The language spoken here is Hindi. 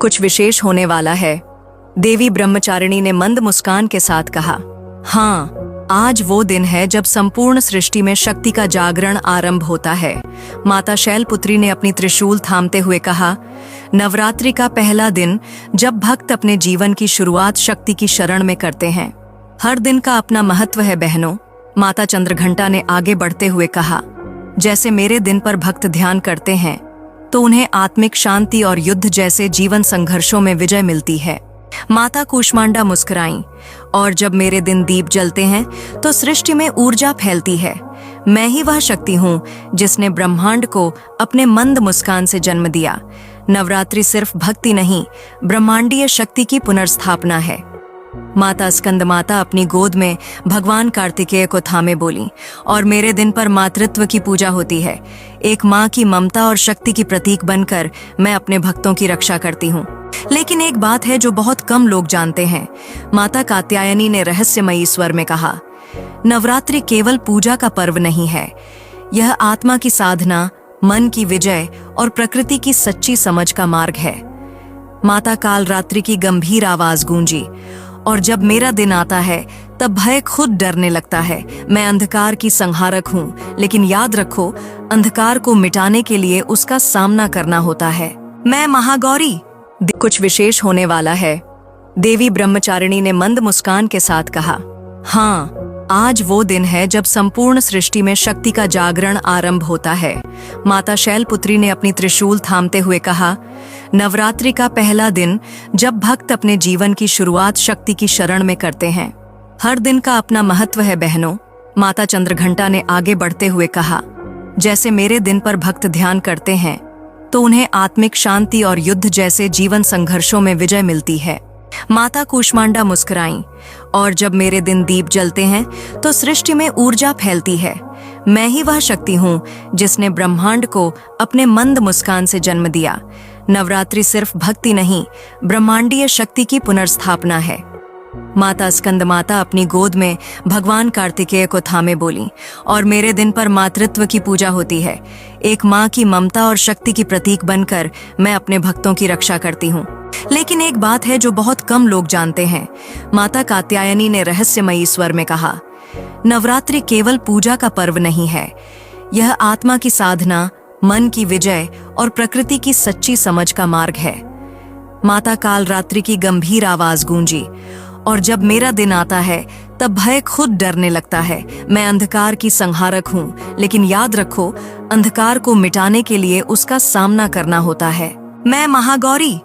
कुछ विशेष होने वाला है। देवी ब्रह्मचारिणी ने मंद मुस्कान के साथ कहा, हाँ, आज वो दिन है जब संपूर्ण सृष्टि में शक्ति का जागरण आरंभ होता है। माता शैलपुत्री ने अपनी त्रिशूल थामते हुए कहा, नवरात्रि का पहला दिन जब भक्त अपने जीवन की शुरुआत शक्ति की शरण में करते हैं। हर दिन का अपना महत्व है बहनों। माता चंद्रघंटा ने आगे बढ़ते हुए कहा, जैसे मेरे दिन पर भक्त ध्यान करते हैं तो उन्हें आत्मिक शांति और युद्ध जैसे जीवन संघर्षों में विजय मिलती है। माता कूष्मांडा मुस्कुराईं, और जब मेरे दिन दीप जलते हैं तो सृष्टि में ऊर्जा फैलती है। मैं ही वह शक्ति हूँ जिसने ब्रह्मांड को अपने मंद मुस्कान से जन्म दिया। नवरात्रि सिर्फ भक्ति नहीं, ब्रह्मांडीय शक्ति की पुनर्स्थापना है। माता स्कंदमाता अपनी गोद में भगवान कार्तिकेय को थामे बोली, और मेरे दिन पर मातृत्व की पूजा होती है। एक माँ की ममता और शक्ति की प्रतीक बनकर मैं अपने भक्तों की रक्षा करती हूँ। लेकिन एक बात है जो बहुत कम लोग जानते हैं। माता कात्यायनी ने रहस्यमयी स्वर में कहा, नवरात्रि केवल पूजा का पर्व नहीं है, यह आत्मा की साधना, मन की विजय और प्रकृति की सच्ची समझ का मार्ग है। माता काल रात्रि की गंभीर आवाज गूंजी, और जब मेरा दिन आता है तब भय खुद डरने लगता है। मैं अंधकार की संहारक हूँ, लेकिन याद रखो, अंधकार को मिटाने के लिए उसका सामना करना होता है। मैं महागौरी। कुछ विशेष होने वाला है। देवी ब्रह्मचारिणी ने मंद मुस्कान के साथ कहा, हाँ, आज वो दिन है जब संपूर्ण सृष्टि में शक्ति का जागरण आरंभ होता है। माता शैलपुत्री ने अपनी त्रिशूल थामते हुए कहा, नवरात्रि का पहला दिन जब भक्त अपने जीवन की शुरुआत शक्ति की शरण में करते हैं। हर दिन का अपना महत्व है बहनों। माता चंद्रघंटा ने आगे बढ़ते हुए कहा, जैसे मेरे दिन पर भक्त ध्यान करते हैं तो उन्हें आत्मिक शांति और युद्ध जैसे जीवन संघर्षों में विजय मिलती है। माता कूष्मांडा मुस्कुराईं, और जब मेरे दिन दीप जलते हैं तो सृष्टि में ऊर्जा फैलती है। मैं ही वह शक्ति हूँ जिसने ब्रह्मांड को अपने मंद मुस्कान से जन्म दिया। नवरात्रि सिर्फ भक्ति नहीं, ब्रह्मांडीय शक्ति की पुनर्स्थापना है। माता स्कंदमाता अपनी गोद में भगवान कार्तिकेय को थामे बोली, और मेरे दिन पर मातृत्व की पूजा होती है। एक माँ की ममता और शक्ति की प्रतीक बनकर मैं अपने भक्तों की रक्षा करती हूँ। लेकिन एक बात है जो बहुत कम लोग जानते हैं। माता कात्यायनी ने रहस्यमयी स्वर में कहा, नवरात्रि केवल पूजा का पर्व नहीं है, यह आत्मा की साधना, मन की विजय और प्रकृति की सच्ची समझ का मार्ग है। माता काल रात्रि की गंभीर आवाज गूंजी, और जब मेरा दिन आता है तब भय खुद डरने लगता है। मैं अंधकार की संहारक हूँ, लेकिन याद रखो, अंधकार को मिटाने के लिए उसका सामना करना होता है। मैं महागौरी।